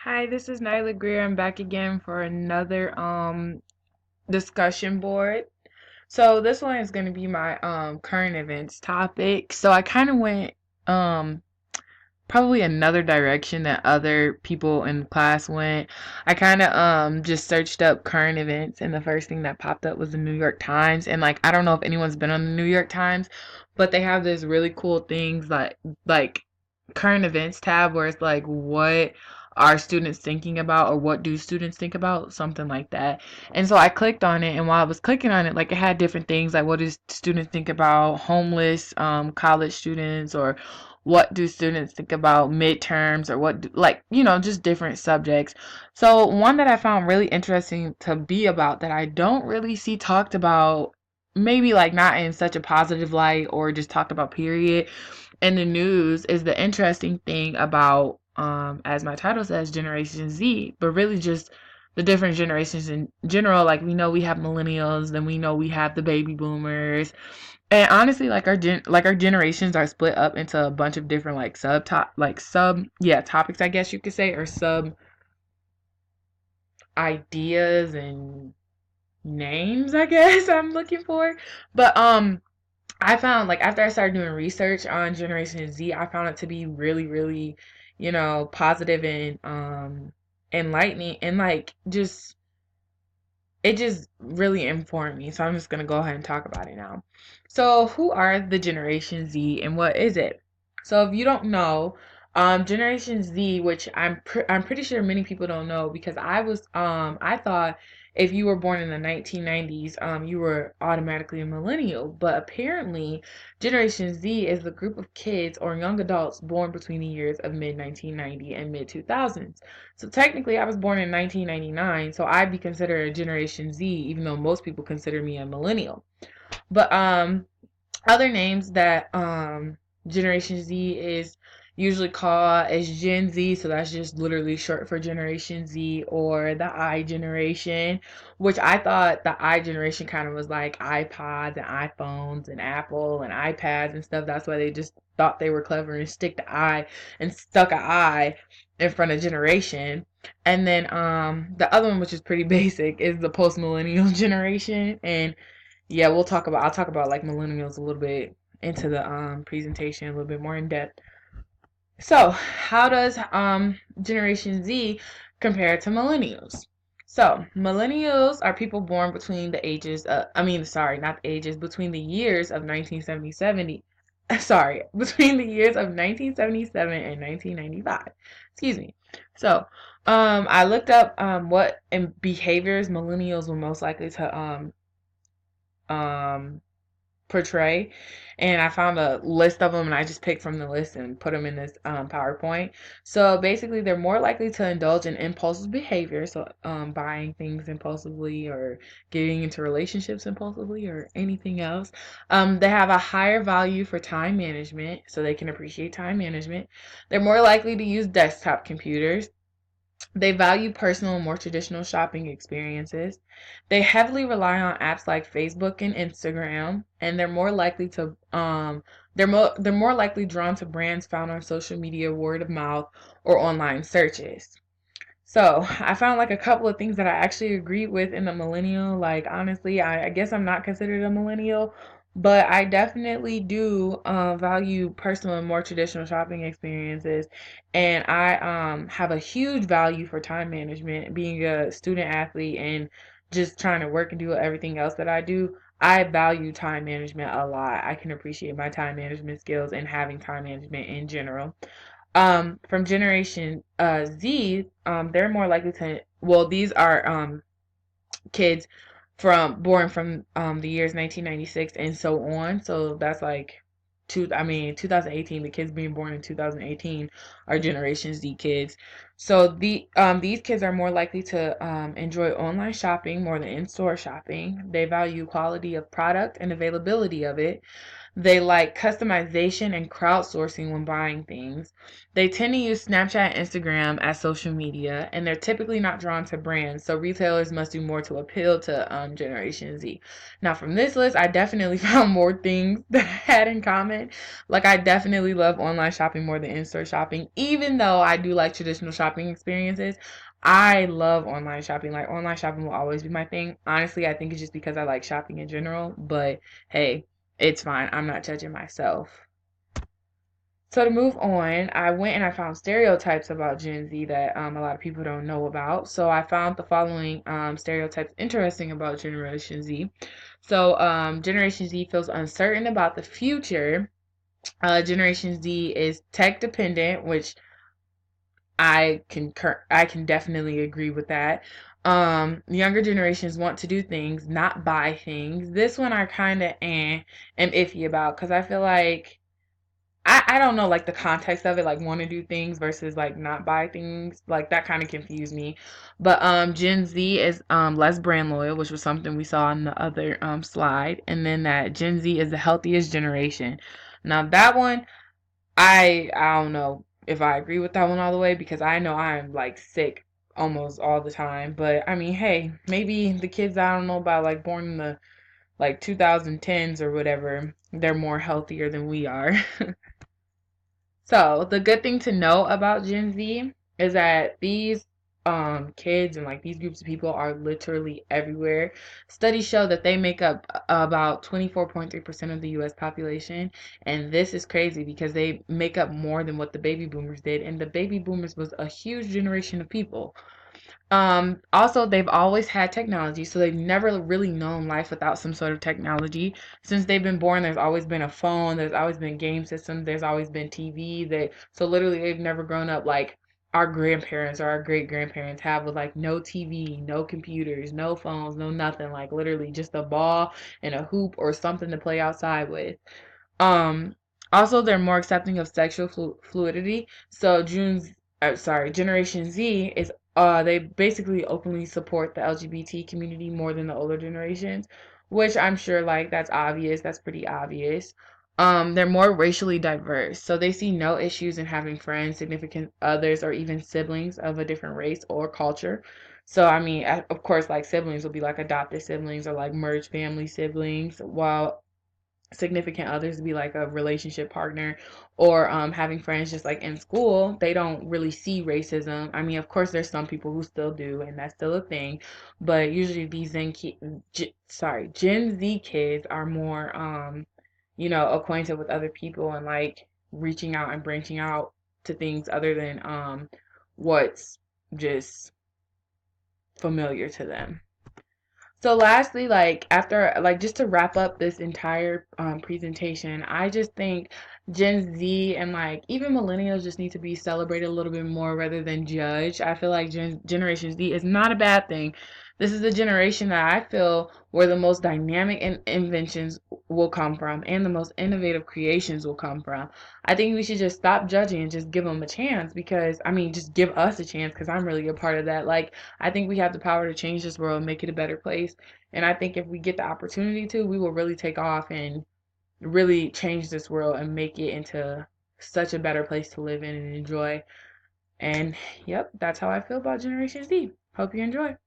Hi, this is Nyla Greer. I'm back again for another discussion board. So this one is going to be my current events topic. So I kind of went um probably another direction that other people in class went. I kind of just searched up current events, and the first thing that popped up was the New York Times. And like I don't know if anyone's been on the New York Times, but they have this really cool things like current events tab where it's like what are students thinking about, or what do students think about, something like that. And so I clicked on it, and while I was clicking on it, like it had different things like what do students think about homeless college students, or what do students think about midterms, or what do, like just different subjects. So one that I found really interesting to be about that I don't really see talked about, maybe like not in such a positive light or just talked about period in the news, is the interesting thing about as my title says, Generation Z, but really just the different generations in general. Like we know we have millennials, then we know we have the baby boomers. And honestly, like our generations are split up into a bunch of different like sub topics, I guess you could say, or sub ideas and names, I guess I'm looking for. But I found, like, after I started doing research on Generation Z, I found it to be really, really, positive and enlightening, and like just it just really informed me. So I'm just gonna go ahead and talk about it now. So who are the Generation Z and what is it? So if you don't know, Generation Z, which I'm pretty sure many people don't know, because I thought if you were born in the 1990s, you were automatically a millennial. But apparently, Generation Z is the group of kids or young adults born between the years of mid 1990 and mid 2000s. So technically, I was born in 1999, so I'd be considered a Generation Z, even though most people consider me a millennial. But other names that Generation Z is usually called as Gen Z, so that's just literally short for Generation Z, or the I generation, which I thought the I generation kind of was like iPods and iPhones and Apple and iPads and stuff. That's why they just thought they were clever and stick the I and stuck an I in front of generation. And then the other one, which is pretty basic, is the post millennial generation. And yeah, I'll talk about like millennials a little bit into the presentation, a little bit more in depth. So, how does Generation Z compare to millennials? So, millennials are people born between the ages I mean, sorry, not the ages, between the years of 1977, sorry, between the years of 1977 and 1995. Excuse me. So, I looked up what behaviors millennials were most likely to um portray, and I found a list of them, and I just picked from the list and put them in this PowerPoint. So basically, they're more likely to indulge in impulsive behavior, so buying things impulsively, or getting into relationships impulsively, or anything else. They have a higher value for time management, so they can appreciate time management. They're more likely to use desktop computers. They value personal and more traditional shopping experiences. They heavily rely on apps like Facebook and Instagram, and they're more likely drawn to brands found on social media, word of mouth, or online searches. So I found like a couple of things that I actually agree with in the millennial. Like honestly, I guess I'm not considered a millennial, but I definitely do value personal and more traditional shopping experiences, and I have a huge value for time management. Being a student athlete and just trying to work and do everything else that I do, I value time management a lot. I can appreciate my time management skills and having time management in general. From Generation Z, they're more likely to, well, these are kids born from the years 1996 and so on. So that's like 2018. The kids being born in 2018 are Generation Z kids. So these kids are more likely to enjoy online shopping more than in-store shopping. They value quality of product and availability of it. They like customization and crowdsourcing when buying things. They tend to use Snapchat and Instagram as social media, and they're typically not drawn to brands. So retailers must do more to appeal to Generation Z. Now, from this list, I definitely found more things that I had in common. Like, I definitely love online shopping more than in-store shopping, even though I do like traditional shopping experiences. I love online shopping. Like, online shopping will always be my thing. Honestly, I think it's just because I like shopping in general, but hey, it's fine. I'm not judging myself. So to move on, I went and I found stereotypes about Gen Z that a lot of people don't know about. So I found the following stereotypes interesting about Generation Z. So Generation Z feels uncertain about the future. Generation Z is tech dependent, which I can definitely agree with that. Younger generations want to do things, not buy things. This one I kind of am iffy about because I feel like I don't know like the context of it, like want to do things versus like not buy things. Like that kind of confused me. But Gen Z is less brand loyal, which was something we saw on the other slide. And then that Gen Z is the healthiest generation. Now that one I don't know if I agree with that one all the way because I know I'm like sick almost all the time. But I mean, hey, maybe the kids I don't know about like born in the like 2010s or whatever, they're more healthier than we are. So the good thing to know about Gen Z is that these kids and like these groups of people are literally everywhere. Studies show that they make up about 24.3% of the US population, and this is crazy because they make up more than what the baby boomers did, and the baby boomers was a huge generation of people. Also, they've always had technology, so they've never really known life without some sort of technology. Since they've been born, there's always been a phone, there's always been game systems, there's always been TV. So literally they've never grown up like our grandparents or our great grandparents have with like no TV, no computers, no phones, no nothing, like literally just a ball and a hoop or something to play outside with. Um, Also, they're more accepting of sexual fluidity. So Generation Z is they basically openly support the LGBT community more than the older generations, which I'm sure like that's obvious. That's pretty obvious. They're more racially diverse, so they see no issues in having friends, significant others, or even siblings of a different race or culture. So I mean, of course, like siblings will be like adopted siblings or like merged family siblings, while significant others be like a relationship partner or having friends just like in school. They don't really see racism. I mean, of course there's some people who still do, and that's still a thing, but usually these Gen Z kids are more acquainted with other people and like reaching out and branching out to things other than what's just familiar to them. So lastly, like after like just to wrap up this entire presentation, I just think Gen Z and like even millennials just need to be celebrated a little bit more rather than judged. I feel like Generation Z is not a bad thing. This is the generation that I feel where the most dynamic inventions will come from and the most innovative creations will come from. I think we should just stop judging and just give them a chance because I mean just give us a chance because I'm really a part of that. Like I think we have the power to change this world and make it a better place. And I think if we get the opportunity to, we will really take off and really change this world and make it into such a better place to live in and enjoy. And yep, that's how I feel about Generation Z. Hope you enjoy.